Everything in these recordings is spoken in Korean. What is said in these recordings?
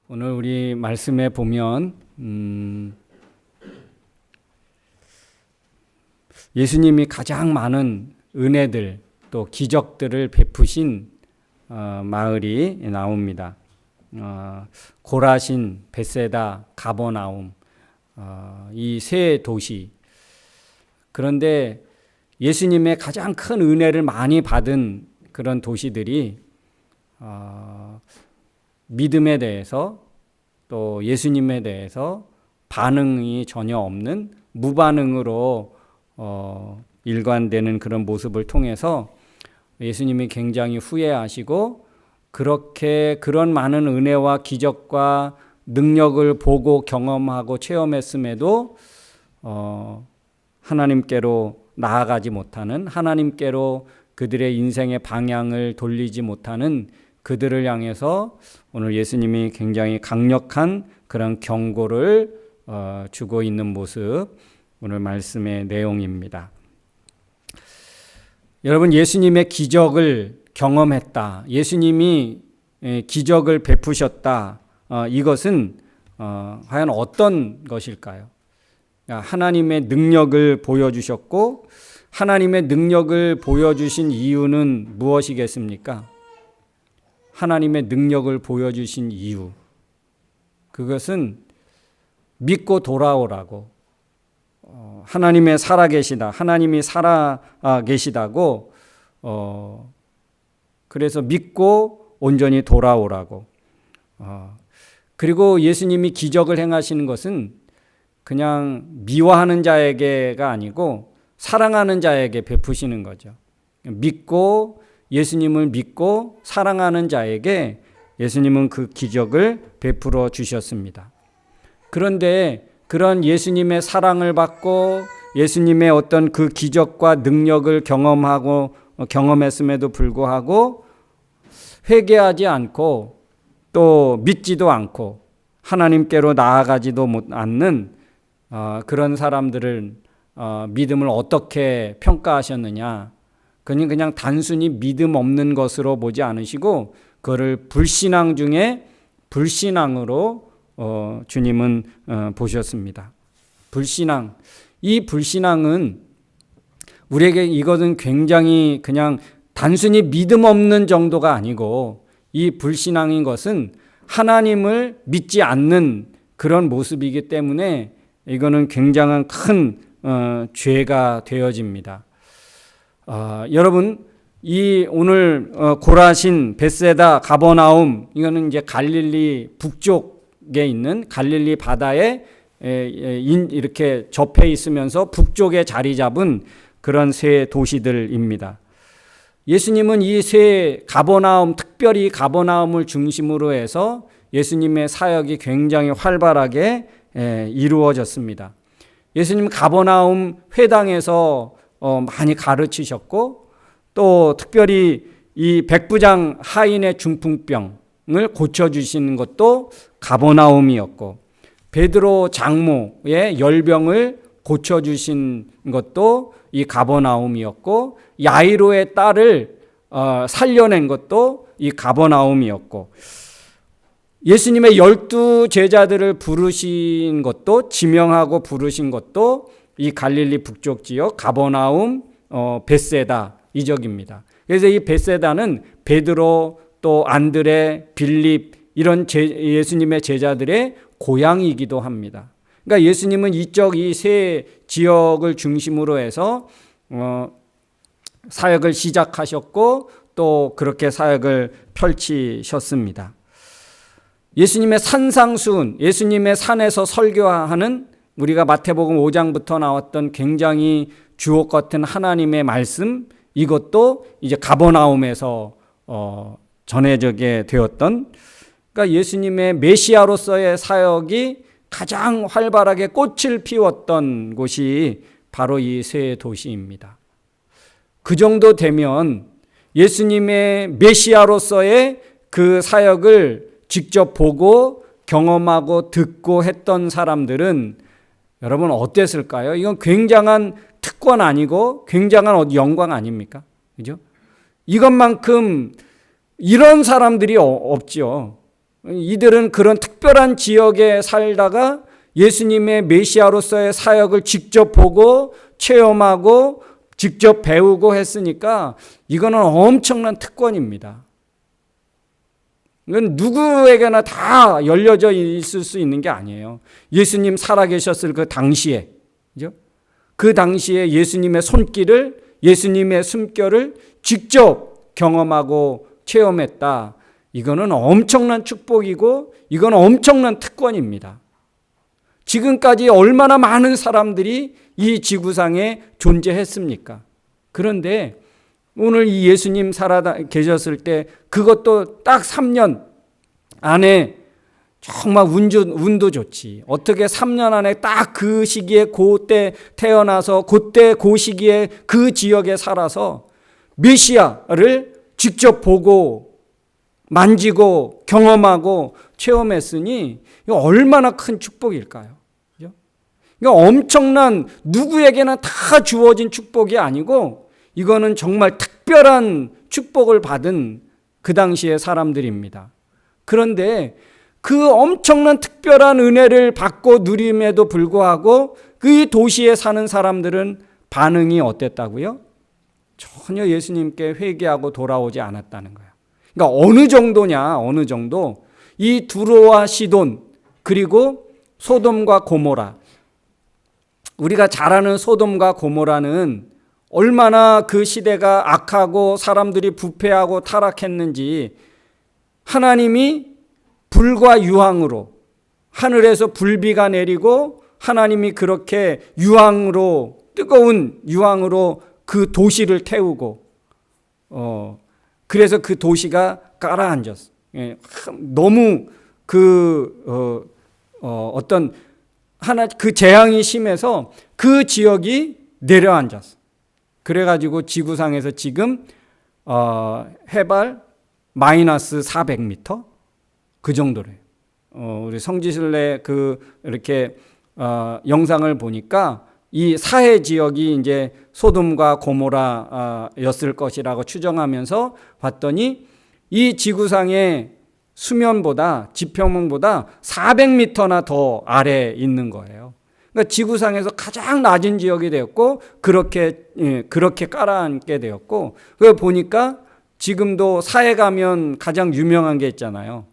오늘 우리 말씀에 보면 예수님이 가장 많은 은혜들 또 기적들을 베푸신 마을이 나옵니다. 고라신, 벳세다, 가버나움 이 세 도시. 그런데 예수님의 가장 큰 은혜를 많이 받은 그런 도시들이 믿음에 대해서 또 예수님에 대해서 반응이 전혀 없는 무반응으로 일관되는 그런 모습을 통해서 예수님이 굉장히 후회하시고 그렇게 그런 많은 은혜와 기적과 능력을 보고 경험하고 체험했음에도 하나님께로 나아가지 못하는, 하나님께로 그들의 인생의 방향을 돌리지 못하는 그들을 향해서 오늘 예수님이 굉장히 강력한 그런 경고를 주고 있는 모습, 오늘 말씀의 내용입니다. 여러분, 예수님의 기적을 경험했다, 예수님이 기적을 베푸셨다, 이것은 과연 어떤 것일까요? 하나님의 능력을 보여주셨고, 하나님의 능력을 보여주신 이유는 무엇이겠습니까? 하나님의 능력을 보여주신 이유, 그것은 믿고 돌아오라고, 하나님의 살아계시다, 하나님이 살아계시다고, 그래서 믿고 온전히 돌아오라고. 그리고 예수님이 기적을 행하시는 것은 그냥 미워하는 자에게가 아니고 사랑하는 자에게 베푸시는 거죠. 예수님을 믿고 사랑하는 자에게 예수님은 그 기적을 베풀어 주셨습니다. 그런데 그런 예수님의 사랑을 받고 예수님의 어떤 그 기적과 능력을 경험했음에도 불구하고 회개하지 않고 또 믿지도 않고 하나님께로 나아가지도 않는 그런 사람들을 믿음을 어떻게 평가하셨느냐? 그냥 단순히 믿음 없는 것으로 보지 않으시고 그거를 불신앙 중에 불신앙으로 주님은 보셨습니다. 불신앙. 이 불신앙은 우리에게 이것은 굉장히 그냥 단순히 믿음 없는 정도가 아니고 이 불신앙인 것은 하나님을 믿지 않는 그런 모습이기 때문에 이거는 굉장한 큰 죄가 되어집니다. 여러분, 이 오늘 고라신, 벳세다, 가버나움, 이거는 이제 갈릴리 북쪽에 있는 갈릴리 바다에 이렇게 접해 있으면서 북쪽에 자리 잡은 그런 세 도시들입니다. 예수님은 이 세 가버나움, 특별히 가버나움을 중심으로 해서 예수님의 사역이 굉장히 활발하게 이루어졌습니다. 예수님 가버나움 회당에서 많이 가르치셨고 또 특별히 이 백부장 하인의 중풍병을 고쳐주시는 것도 가버나움이었고 베드로 장모의 열병을 고쳐주신 것도 이 가버나움이었고 야이로의 딸을 살려낸 것도 이 가버나움이었고 예수님의 12 제자들을 부르신 것도 지명하고 부르신 것도 이 갈릴리 북쪽 지역 가버나움, 벳세다 이 지역입니다. 그래서 이 벳세다는 베드로 또 안드레, 빌립 이런 예수님의 제자들의 고향이기도 합니다. 그러니까 예수님은 이쪽 이 세 지역을 중심으로 해서 사역을 시작하셨고 또 그렇게 사역을 펼치셨습니다. 예수님의 산상수훈, 예수님의 산에서 설교하는 우리가 마태복음 5장부터 나왔던 굉장히 주옥 같은 하나님의 말씀, 이것도 이제 가버나움에서 전해지게 되었던, 그러니까 예수님의 메시아로서의 사역이 가장 활발하게 꽃을 피웠던 곳이 바로 이 세 도시입니다. 그 정도 되면 예수님의 메시아로서의 그 사역을 직접 보고 경험하고 듣고 했던 사람들은 여러분 어땠을까요? 이건 굉장한 특권 아니고 굉장한 영광 아닙니까? 그죠? 이것만큼 이런 사람들이 없죠. 이들은 그런 특별한 지역에 살다가 예수님의 메시아로서의 사역을 직접 보고 체험하고 직접 배우고 했으니까 이거는 엄청난 특권입니다. 이건 누구에게나 다 열려져 있을 수 있는 게 아니에요. 예수님 살아계셨을 그 당시에, 그죠? 그 당시에 예수님의 손길을, 예수님의 숨결을 직접 경험하고 체험했다. 이거는 엄청난 축복이고 이건 엄청난 특권입니다. 지금까지 얼마나 많은 사람들이 이 지구상에 존재했습니까? 그런데 오늘 이 예수님 살아 계셨을 때 그것도 딱 3년 안에 정말 운도 좋지. 어떻게 3년 안에 딱 그 시기에 그때 태어나서 그때 그 시기에 그 지역에 살아서 메시아를 직접 보고 만지고 경험하고 체험했으니 이거 얼마나 큰 축복일까요? 그죠? 이거 엄청난 누구에게나 다 주어진 축복이 아니고 이거는 정말 특별한 축복을 받은 그 당시의 사람들입니다. 그런데 그 엄청난 특별한 은혜를 받고 누림에도 불구하고 그 도시에 사는 사람들은 반응이 어땠다고요? 전혀 예수님께 회개하고 돌아오지 않았다는 거예요. 그러니까 어느 정도냐, 어느 정도. 이 두로와 시돈 그리고 소돔과 고모라. 우리가 잘 아는 소돔과 고모라는 얼마나 그 시대가 악하고 사람들이 부패하고 타락했는지 하나님이 불과 유황으로 하늘에서 불비가 내리고 하나님이 그렇게 유황으로 뜨거운 유황으로 그 도시를 태우고 그래서 그 도시가 가라앉았어. 너무 어떤 하나 그 재앙이 심해서 그 지역이 내려앉았어. 그래가지고 지구상에서 지금 해발 마이너스 400m 그 정도래요. 우리 성지순례 이렇게 영상을 보니까 이 사해 지역이 이제 소돔과 고모라였을 것이라고 추정하면서 봤더니 이 지구상의 수면보다 지표면보다 400m나 더 아래에 있는 거예요. 그러니까 지구상에서 가장 낮은 지역이 되었고 그렇게 깔아앉게 되었고 그걸 보니까 지금도 사해 가면 가장 유명한 게 있잖아요.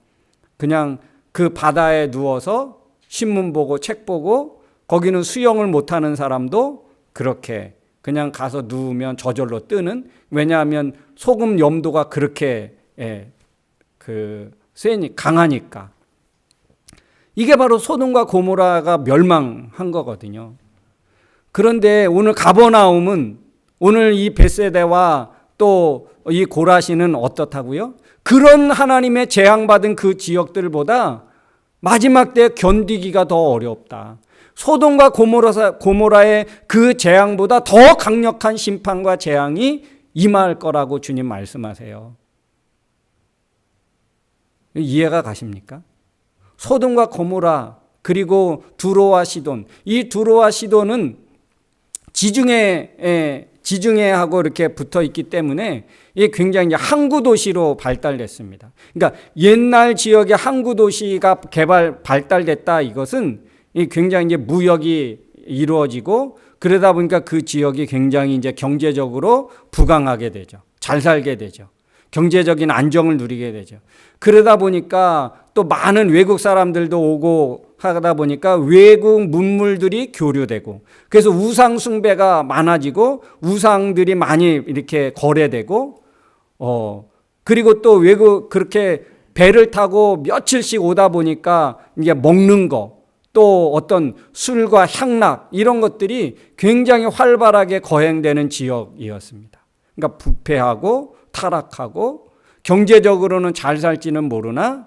그냥 그 바다에 누워서 신문 보고 책 보고 거기는 수영을 못하는 사람도 그렇게 그냥 가서 누우면 저절로 뜨는 왜냐하면 소금 염도가 그렇게 강하니까. 이게 바로 소돔과 고모라가 멸망한 거거든요. 그런데 오늘 가버나움은 오늘 이 벳세다와 또 이 고라시는 어떻다고요? 그런 하나님의 재앙받은 그 지역들보다 마지막 때 견디기가 더 어렵다. 소돔과 고모라의 그 재앙보다 더 강력한 심판과 재앙이 임할 거라고 주님 말씀하세요. 이해가 가십니까? 소돔과 고모라 그리고 두로와 시돈, 이 두로와 시돈은 지중해하고 이렇게 붙어 있기 때문에 이게 굉장히 항구 도시로 발달됐습니다. 그러니까 옛날 지역의 항구 도시가 발달됐다 이것은 굉장히 이제 무역이 이루어지고 그러다 보니까 그 지역이 굉장히 이제 경제적으로 부강하게 되죠. 잘 살게 되죠. 경제적인 안정을 누리게 되죠. 그러다 보니까 또 많은 외국 사람들도 오고 하다 보니까 외국 문물들이 교류되고 그래서 우상 숭배가 많아지고 우상들이 많이 이렇게 거래되고 그리고 또 외국 그렇게 배를 타고 며칠씩 오다 보니까 이게 먹는 거 또 어떤 술과 향락 이런 것들이 굉장히 활발하게 거행되는 지역이었습니다. 그러니까 부패하고 타락하고 경제적으로는 잘 살지는 모르나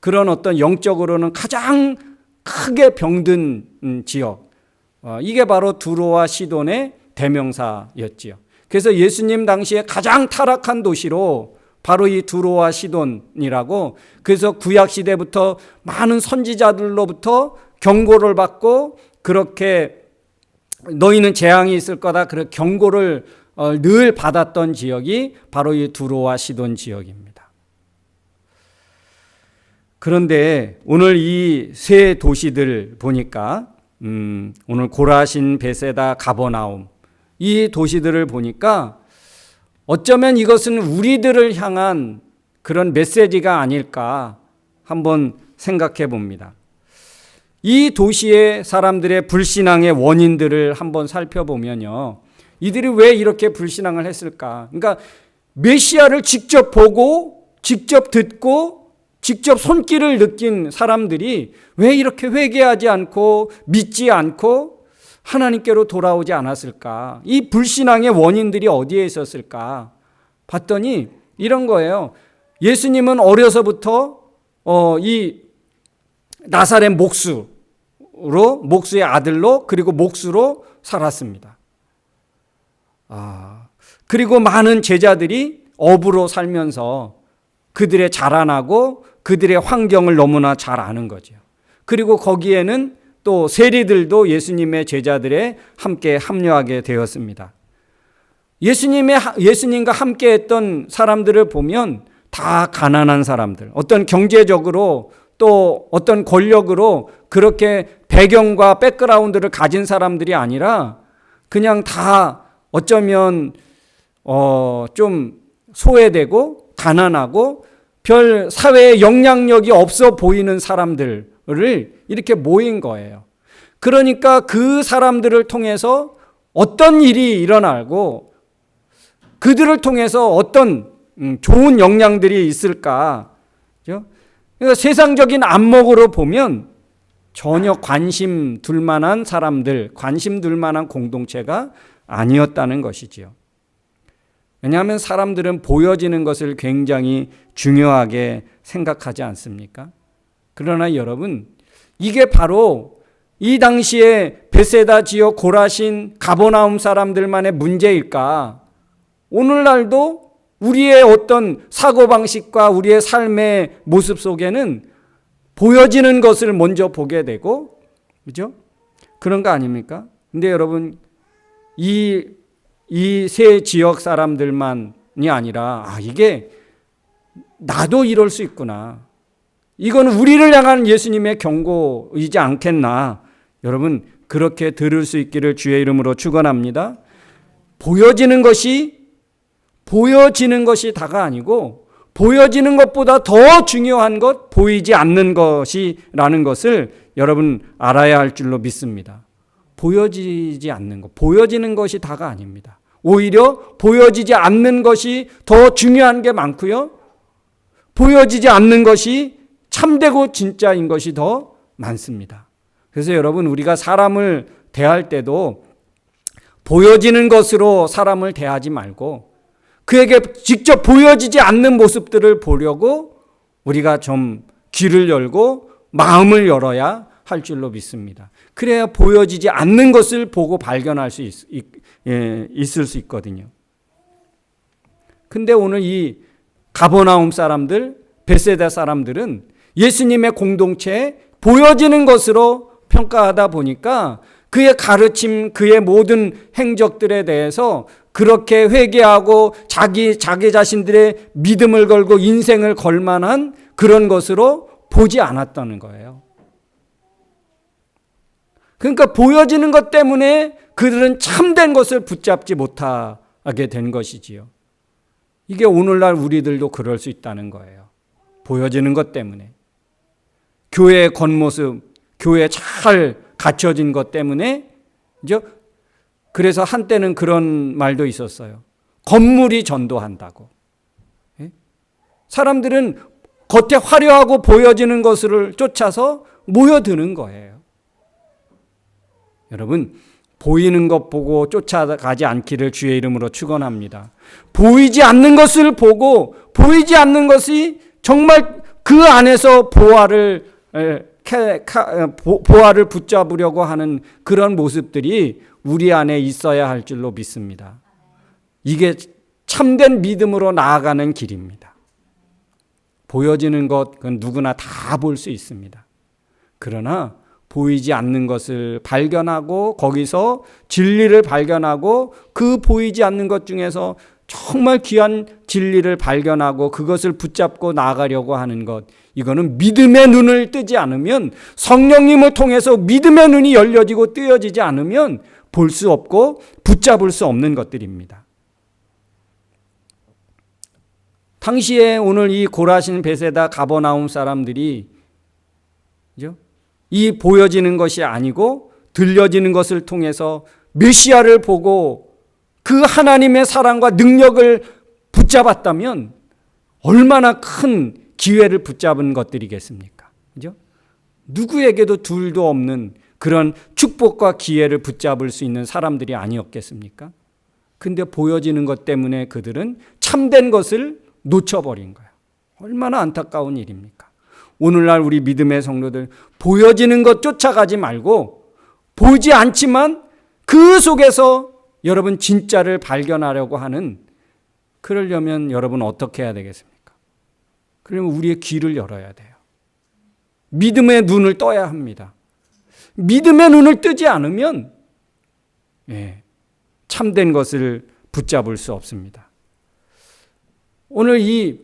그런 어떤 영적으로는 가장 크게 병든 지역. 이게 바로 두로와 시돈의 대명사였지요. 그래서 예수님 당시에 가장 타락한 도시로 바로 이 두로와 시돈이라고 그래서 구약 시대부터 많은 선지자들로부터 경고를 받고 그렇게 너희는 재앙이 있을 거다 그런 경고를 늘 받았던 지역이 바로 이 두로와 시돈 지역입니다. 그런데 오늘 이 세 도시들 보니까 오늘 고라신, 베세다, 가버나움 이 도시들을 보니까 어쩌면 이것은 우리들을 향한 그런 메시지가 아닐까 한번 생각해 봅니다. 이 도시의 사람들의 불신앙의 원인들을 한번 살펴보면요. 이들이 왜 이렇게 불신앙을 했을까? 그러니까 메시아를 직접 보고 직접 듣고 직접 손길을 느낀 사람들이 왜 이렇게 회개하지 않고 믿지 않고 하나님께로 돌아오지 않았을까? 이 불신앙의 원인들이 어디에 있었을까? 봤더니 이런 거예요. 예수님은 어려서부터 이 나사렛 목수의 아들로 그리고 목수로 살았습니다. 그리고 많은 제자들이 어부로 살면서 그들의 자라나고 그들의 환경을 너무나 잘 아는 거죠. 그리고 거기에는 또 세리들도 예수님의 제자들에 함께 합류하게 되었습니다. 예수님과 함께 했던 사람들을 보면 다 가난한 사람들, 어떤 경제적으로 또 어떤 권력으로 그렇게 배경과 백그라운드를 가진 사람들이 아니라 그냥 다 어쩌면 좀 소외되고 가난하고 별 사회에 영향력이 없어 보이는 사람들을 이렇게 모인 거예요. 그러니까 그 사람들을 통해서 어떤 일이 일어나고 그들을 통해서 어떤 좋은 영향들이 있을까? 그러니까 세상적인 안목으로 보면 전혀 관심 둘 만한 사람들, 관심 둘 만한 공동체가 아니었다는 것이지요. 왜냐하면 사람들은 보여지는 것을 굉장히 중요하게 생각하지 않습니까? 그러나 여러분, 이게 바로 이 당시에 베세다 지역 고라신 가버나움 사람들만의 문제일까? 오늘날도 우리의 어떤 사고방식과 우리의 삶의 모습 속에는 보여지는 것을 먼저 보게 되고, 그죠? 그런 거 아닙니까? 근데 여러분, 이 세 지역 사람들만이 아니라, 이게 나도 이럴 수 있구나. 이건 우리를 향한 예수님의 경고이지 않겠나. 여러분, 그렇게 들을 수 있기를 주의 이름으로 축원합니다. 보여지는 것이 다가 아니고 보여지는 것보다 더 중요한 것, 보이지 않는 것이라는 것을 여러분 알아야 할 줄로 믿습니다. 보여지지 않는 것, 보여지는 것이 다가 아닙니다. 오히려 보여지지 않는 것이 더 중요한 게 많고요. 보여지지 않는 것이 참되고 진짜인 것이 더 많습니다. 그래서 여러분, 우리가 사람을 대할 때도 보여지는 것으로 사람을 대하지 말고 그에게 직접 보여지지 않는 모습들을 보려고 우리가 좀 귀를 열고 마음을 열어야 할 줄로 믿습니다. 그래야 보여지지 않는 것을 보고 발견할 수 있을 수 있거든요. 근데 오늘 이 가버나움 사람들, 베세다 사람들은 예수님의 공동체에 보여지는 것으로 평가하다 보니까 그의 가르침, 그의 모든 행적들에 대해서 그렇게 회개하고 자기 자신들의 믿음을 걸고 인생을 걸 만한 그런 것으로 보지 않았다는 거예요. 그러니까 보여지는 것 때문에 그들은 참된 것을 붙잡지 못하게 된 것이지요. 이게 오늘날 우리들도 그럴 수 있다는 거예요. 보여지는 것 때문에. 교회의 겉모습, 교회에 잘 갖춰진 것 때문에, 그래서 한때는 그런 말도 있었어요. 건물이 전도한다고. 사람들은 겉에 화려하고 보여지는 것을 쫓아서 모여드는 거예요. 여러분, 보이는 것 보고 쫓아가지 않기를 주의 이름으로 축원합니다. 보이지 않는 것을 보고 보이지 않는 것이 정말 그 안에서 보화를 붙잡으려고 하는 그런 모습들이 우리 안에 있어야 할 줄로 믿습니다. 이게 참된 믿음으로 나아가는 길입니다. 보여지는 것, 그건 누구나 다 볼 수 있습니다. 그러나 보이지 않는 것을 발견하고 거기서 진리를 발견하고 그 보이지 않는 것 중에서 정말 귀한 진리를 발견하고 그것을 붙잡고 나아가려고 하는 것, 이거는 믿음의 눈을 뜨지 않으면, 성령님을 통해서 믿음의 눈이 열려지고 뜨여지지 않으면 볼 수 없고 붙잡을 수 없는 것들입니다. 당시에 오늘 이 고라신, 베세다, 가버나움 사람들이 이 보여지는 것이 아니고 들려지는 것을 통해서 메시아를 보고 그 하나님의 사랑과 능력을 붙잡았다면 얼마나 큰 기회를 붙잡은 것들이겠습니까? 그죠? 누구에게도 둘도 없는 그런 축복과 기회를 붙잡을 수 있는 사람들이 아니었겠습니까? 근데 보여지는 것 때문에 그들은 참된 것을 놓쳐버린 거예요. 얼마나 안타까운 일입니까? 오늘날 우리 믿음의 성도들, 보여지는 것 쫓아가지 말고, 보이지 않지만 그 속에서 여러분 진짜를 발견하려고 하는, 그러려면 여러분 어떻게 해야 되겠습니까? 그러면 우리의 귀를 열어야 돼요. 믿음의 눈을 떠야 합니다. 믿음의 눈을 뜨지 않으면 참된 것을 붙잡을 수 없습니다. 오늘 이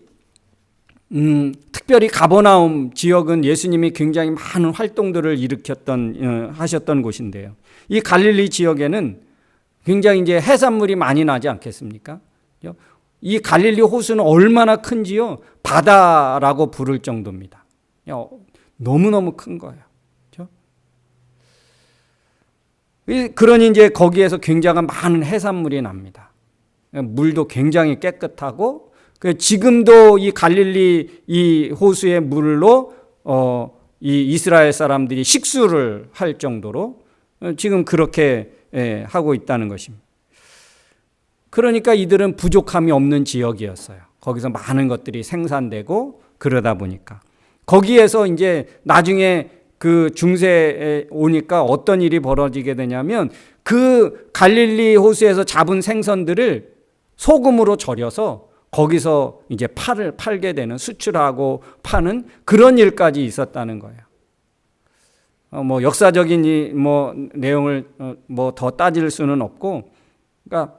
특별히 가버나움 지역은 예수님이 굉장히 많은 활동들을 하셨던 곳인데요. 이 갈릴리 지역에는 굉장히 이제 해산물이 많이 나지 않겠습니까? 이 갈릴리 호수는 얼마나 큰지요? 바다라고 부를 정도입니다. 너무너무 큰 거예요. 그러니 이제 거기에서 굉장히 많은 해산물이 납니다. 물도 굉장히 깨끗하고, 지금도 이 갈릴리 이 호수의 물로 이 이스라엘 사람들이 식수를 할 정도로 지금 그렇게 하고 있다는 것입니다. 그러니까 이들은 부족함이 없는 지역이었어요. 거기서 많은 것들이 생산되고 그러다 보니까 거기에서 이제 나중에 그 중세에 오니까 어떤 일이 벌어지게 되냐면, 그 갈릴리 호수에서 잡은 생선들을 소금으로 절여서 거기서 이제 팔게 되는, 수출하고 파는 그런 일까지 있었다는 거예요. 뭐 역사적인 내용을 더 따질 수는 없고, 그러니까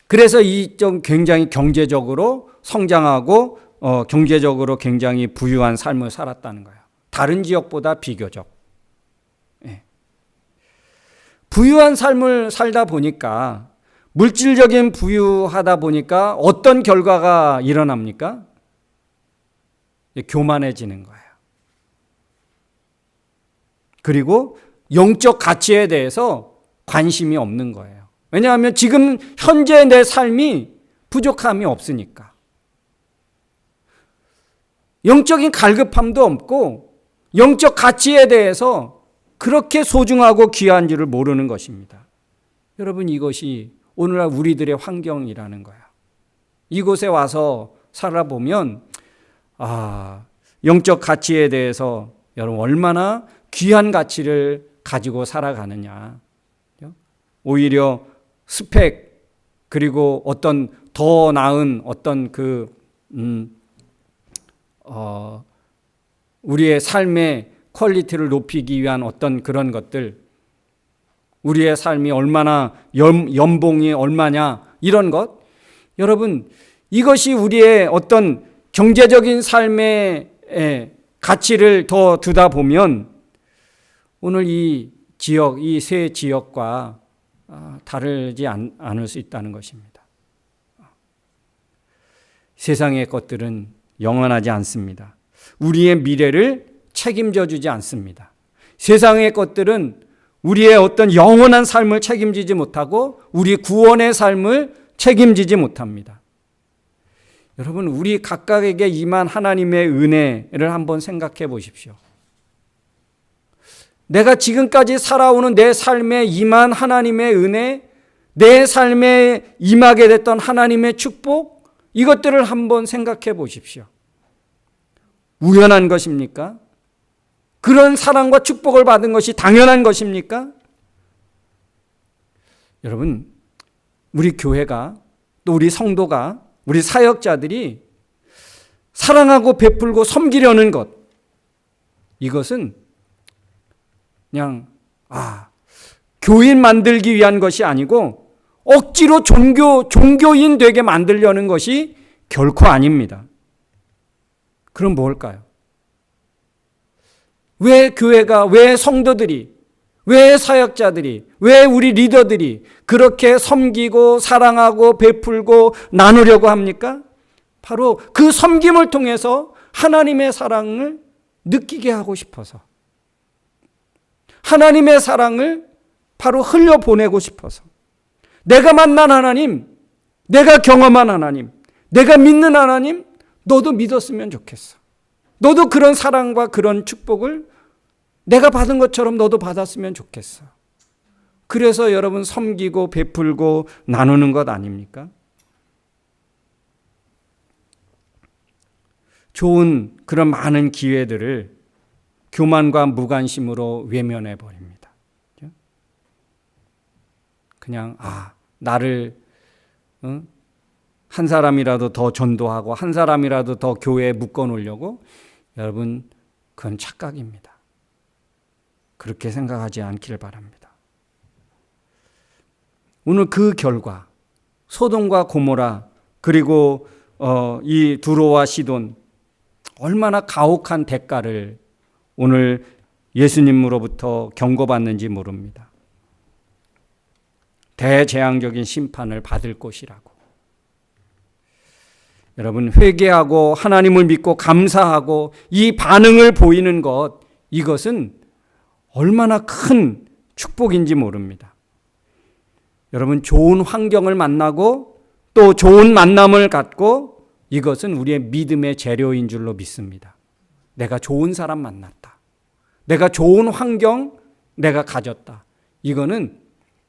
그래서 이 좀 굉장히 경제적으로 성장하고 경제적으로 굉장히 부유한 삶을 살았다는 거예요. 다른 지역보다 비교적. 부유한 삶을 살다 보니까, 물질적인 부유하다 보니까 어떤 결과가 일어납니까? 교만해지는 거예요. 그리고 영적 가치에 대해서 관심이 없는 거예요. 왜냐하면 지금 현재 내 삶이 부족함이 없으니까. 영적인 갈급함도 없고 영적 가치에 대해서 그렇게 소중하고 귀한 줄을 모르는 것입니다. 여러분, 이것이 오늘날 우리들의 환경이라는 거예요. 이곳에 와서 살아보면 영적 가치에 대해서 여러분 얼마나 귀한 가치를 가지고 살아가느냐. 오히려 스펙, 그리고 어떤 더 나은 어떤 우리의 삶의 퀄리티를 높이기 위한 어떤 그런 것들, 우리의 삶이 얼마나 연봉이 얼마냐, 이런 것. 여러분, 이것이 우리의 어떤 경제적인 삶의 가치를 더 두다 보면 오늘 이 지역, 이 세 지역과 다르지 않을 수 있다는 것입니다. 세상의 것들은 영원하지 않습니다. 우리의 미래를 책임져 주지 않습니다. 세상의 것들은 우리의 어떤 영원한 삶을 책임지지 못하고 우리 구원의 삶을 책임지지 못합니다. 여러분, 우리 각각에게 임한 하나님의 은혜를 한번 생각해 보십시오. 내가 지금까지 살아오는 내 삶에 임한 하나님의 은혜, 내 삶에 임하게 됐던 하나님의 축복, 이것들을 한번 생각해 보십시오. 우연한 것입니까? 그런 사랑과 축복을 받은 것이 당연한 것입니까? 여러분, 우리 교회가, 또 우리 성도가, 우리 사역자들이 사랑하고 베풀고 섬기려는 것, 이것은 그냥 교인 만들기 위한 것이 아니고 억지로 종교인 되게 만들려는 것이 결코 아닙니다. 그럼 뭘까요? 왜 교회가, 왜 성도들이, 왜 사역자들이, 왜 우리 리더들이 그렇게 섬기고 사랑하고 베풀고 나누려고 합니까? 바로 그 섬김을 통해서 하나님의 사랑을 느끼게 하고 싶어서, 하나님의 사랑을 바로 흘려보내고 싶어서, 내가 만난 하나님, 내가 경험한 하나님, 내가 믿는 하나님, 너도 믿었으면 좋겠어. 너도 그런 사랑과 그런 축복을 내가 받은 것처럼 너도 받았으면 좋겠어. 그래서 여러분 섬기고 베풀고 나누는 것 아닙니까? 좋은 그런 많은 기회들을 교만과 무관심으로 외면해 버립니다. 그냥 나를 한 사람이라도 더 전도하고 한 사람이라도 더 교회에 묶어 놓으려고, 여러분 그건 착각입니다. 그렇게 생각하지 않기를 바랍니다. 오늘 그 결과 소돔과 고모라 그리고 이 두로와 시돈, 얼마나 가혹한 대가를 오늘 예수님으로부터 경고받는지 모릅니다. 대재앙적인 심판을 받을 것이라고. 여러분, 회개하고 하나님을 믿고 감사하고 이 반응을 보이는 것, 이것은 얼마나 큰 축복인지 모릅니다. 여러분, 좋은 환경을 만나고 또 좋은 만남을 갖고, 이것은 우리의 믿음의 재료인 줄로 믿습니다. 내가 좋은 사람 만났다. 내가 좋은 환경 내가 가졌다. 이거는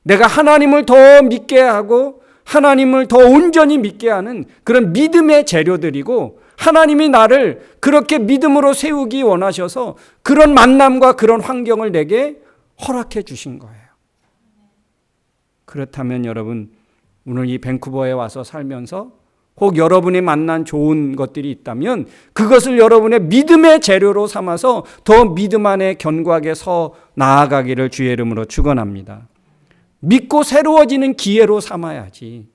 내가 하나님을 더 믿게 하고 하나님을 더 온전히 믿게 하는 그런 믿음의 재료들이고, 하나님이 나를 그렇게 믿음으로 세우기 원하셔서 그런 만남과 그런 환경을 내게 허락해 주신 거예요. 그렇다면 여러분, 오늘 이 밴쿠버에 와서 살면서 혹 여러분이 만난 좋은 것들이 있다면 그것을 여러분의 믿음의 재료로 삼아서 더 믿음 안에 견고하게 서 나아가기를 주의 이름으로 축원합니다. 믿고 새로워지는 기회로 삼아야지.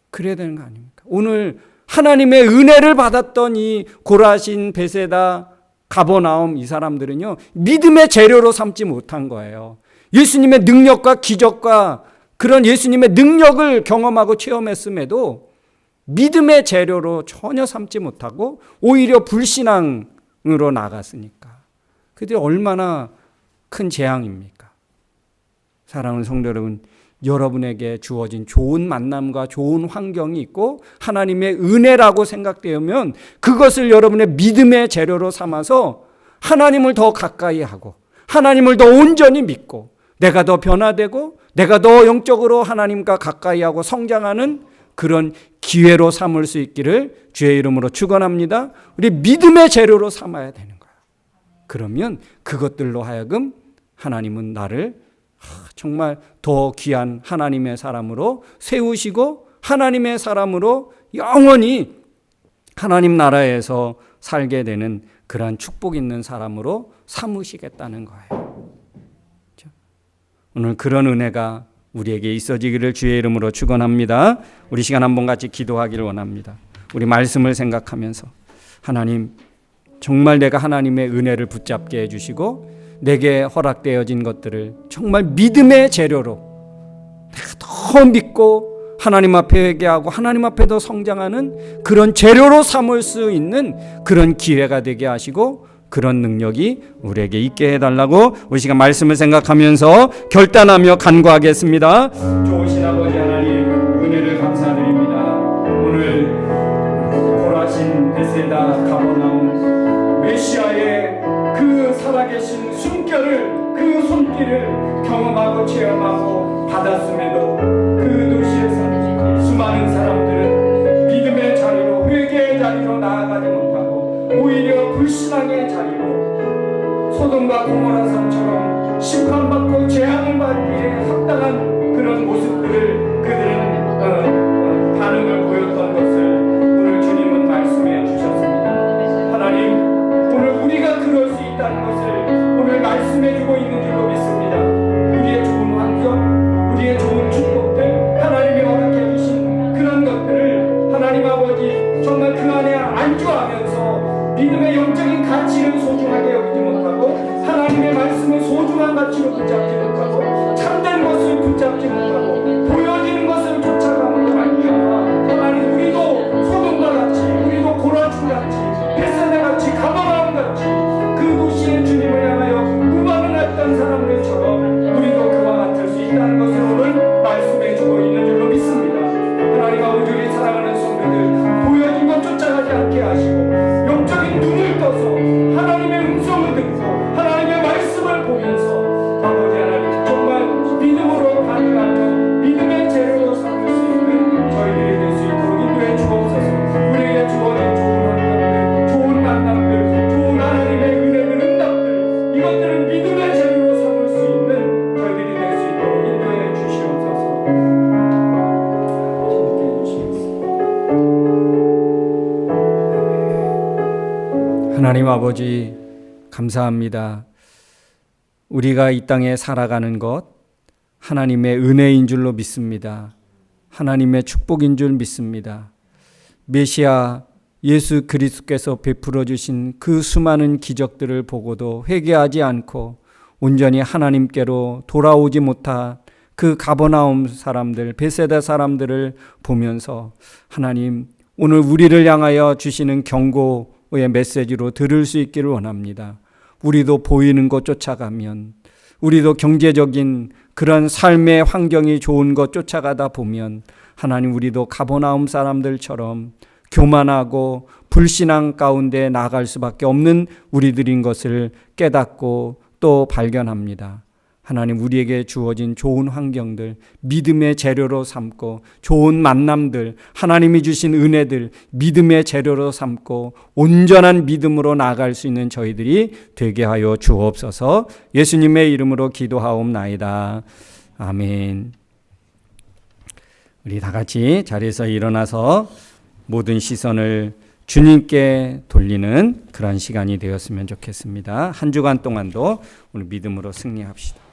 그래야 되는 거 아닙니까? 오늘 하나님의 은혜를 받았던 이 고라신, 베세다, 가버나움, 이 사람들은요, 믿음의 재료로 삼지 못한 거예요. 예수님의 능력과 기적과 그런 예수님의 능력을 경험하고 체험했음에도 믿음의 재료로 전혀 삼지 못하고 오히려 불신앙으로 나갔으니까. 그들이 얼마나 큰 재앙입니까? 사랑하는 성도 여러분, 여러분에게 주어진 좋은 만남과 좋은 환경이 있고 하나님의 은혜라고 생각되면 그것을 여러분의 믿음의 재료로 삼아서 하나님을 더 가까이 하고 하나님을 더 온전히 믿고 내가 더 변화되고 내가 더 영적으로 하나님과 가까이 하고 성장하는 그런 기회로 삼을 수 있기를 주의 이름으로 축원합니다. 우리 믿음의 재료로 삼아야 되는 거예요. 그러면 그것들로 하여금 하나님은 나를 정말 더 귀한 하나님의 사람으로 세우시고 하나님의 사람으로 영원히 하나님 나라에서 살게 되는 그러한 축복 있는 사람으로 삼으시겠다는 거예요. 오늘 그런 은혜가 우리에게 있어지기를 주의 이름으로 축원합니다. 우리 시간 한번 같이 기도하기를 원합니다. 우리 말씀을 생각하면서 하나님, 정말 내가 하나님의 은혜를 붙잡게 해주시고 내게 허락되어진 것들을 정말 믿음의 재료로 내가 더 믿고 하나님 앞에 회개하고 하나님 앞에 더 성장하는 그런 재료로 삼을 수 있는 그런 기회가 되게 하시고 그런 능력이 우리에게 있게 해달라고 우리 시간 말씀을 생각하면서 결단하며 간구하겠습니다. 좋으신 아버지 하나님, 은혜를 감사드립니다. 오늘 고라신, 베세다, 가버나움, 메시아의 그 살아계신 숨결을, 그 손길을 경험하고 체험하고 받았음에도 그 도시에서 수많은 사람들은 믿음의 자리로, 회개의 자리로 나아가지 못하고 오히려 불신앙의 자리로 소돔과 고모라 성처럼 심판받고 재앙을 받기에 합당한 그런 모습들을 그들은 반응을 보였던 것을 오늘 주님은 말씀해 주셨습니다. 하나님, 오늘 우리가 그럴 수 있다는 것을 오늘 말씀해 주고 있는 줄로 믿습니다. 우리의 좋은 믿음의 영적인 가치를 소중하게 여기지 못하고 하나님의 말씀을 소중한 가치로 붙잡지 못하고 참된 것을 붙잡지 못하고 보여지는 것을 쫓아가는 말미암아 하나님 우리도 소돔과 같이 우리도 고라진같이 벳세다같이 가버나움같이 그 도시의 주님을 향하여 무반응했던 사람들처럼 우리도 그와 같을 수 있다는 것을 오늘 말씀해 주고 있는 줄로 믿습니다. 하나님 아버지 우리 사랑하는 성도들 보여진 것 쫓아가지 않게 하시고 영적인 눈을 떠서 하나님의 음성을 듣고 하나님의 말씀을 보면서 아버지 하나님 정말 믿음으로 반응하며 믿음의 재료로 삼을 수 있는 저희들이 될 수 있도록 인도해 주옵소서. 우리에게 주어진 좋은 환경들, 좋은 만남들, 좋은 하나님의 은혜들, 응답들 이것들을 믿음의 재료로 삼을 수 있는 저희들이 될 수 있도록 인도해 주시옵소서. 하나님 아버지 감사합니다. 우리가 이 땅에 살아가는 것 하나님의 은혜인 줄로 믿습니다. 하나님의 축복인 줄 믿습니다. 메시아 예수 그리스도께서 베풀어 주신 그 수많은 기적들을 보고도 회개하지 않고 온전히 하나님께로 돌아오지 못한 그 가버나움 사람들, 벳세다 사람들을 보면서 하나님 오늘 우리를 향하여 주시는 경고의 메시지로 들을 수 있기를 원합니다. 우리도 보이는 것 쫓아가면, 우리도 경제적인 그런 삶의 환경이 좋은 것 쫓아가다 보면 하나님 우리도 가버나움 사람들처럼 교만하고 불신앙 가운데 나갈 수밖에 없는 우리들인 것을 깨닫고 또 발견합니다. 하나님 우리에게 주어진 좋은 환경들, 믿음의 재료로 삼고 좋은 만남들, 하나님이 주신 은혜들, 믿음의 재료로 삼고 온전한 믿음으로 나아갈 수 있는 저희들이 되게 하여 주옵소서. 예수님의 이름으로 기도하옵나이다. 아멘. 우리 다 같이 자리에서 일어나서 모든 시선을 주님께 돌리는 그런 시간이 되었으면 좋겠습니다. 한 주간 동안도 오늘 믿음으로 승리합시다.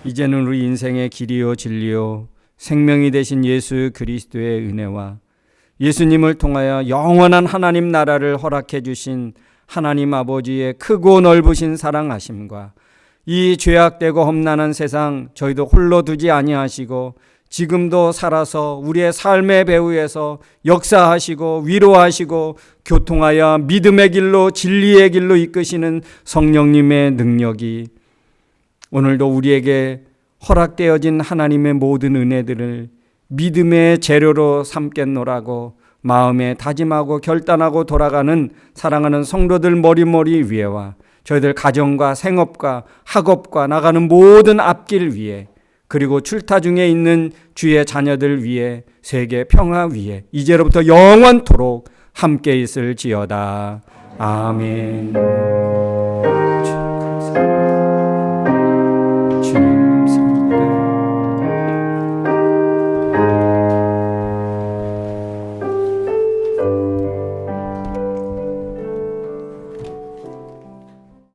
이제는 우리 인생의 길이요 진리요 생명이 되신 예수 그리스도의 은혜와 예수님을 통하여 영원한 하나님 나라를 허락해 주신 하나님 아버지의 크고 넓으신 사랑하심과 이 죄악되고 험난한 세상 저희도 홀로 두지 아니하시고 지금도 살아서 우리의 삶의 배후에서 역사하시고 위로하시고 교통하여 믿음의 길로 진리의 길로 이끄시는 성령님의 능력이 오늘도 우리에게 허락되어진 하나님의 모든 은혜들을 믿음의 재료로 삼겠노라고 마음에 다짐하고 결단하고 돌아가는 사랑하는 성도들 머리머리 위에와 저희들 가정과 생업과 학업과 나가는 모든 앞길 위에 그리고 출타 중에 있는 주의 자녀들 위에 세계 평화 위에 이제로부터 영원토록 함께 있을지어다. 아멘. 감사합니다.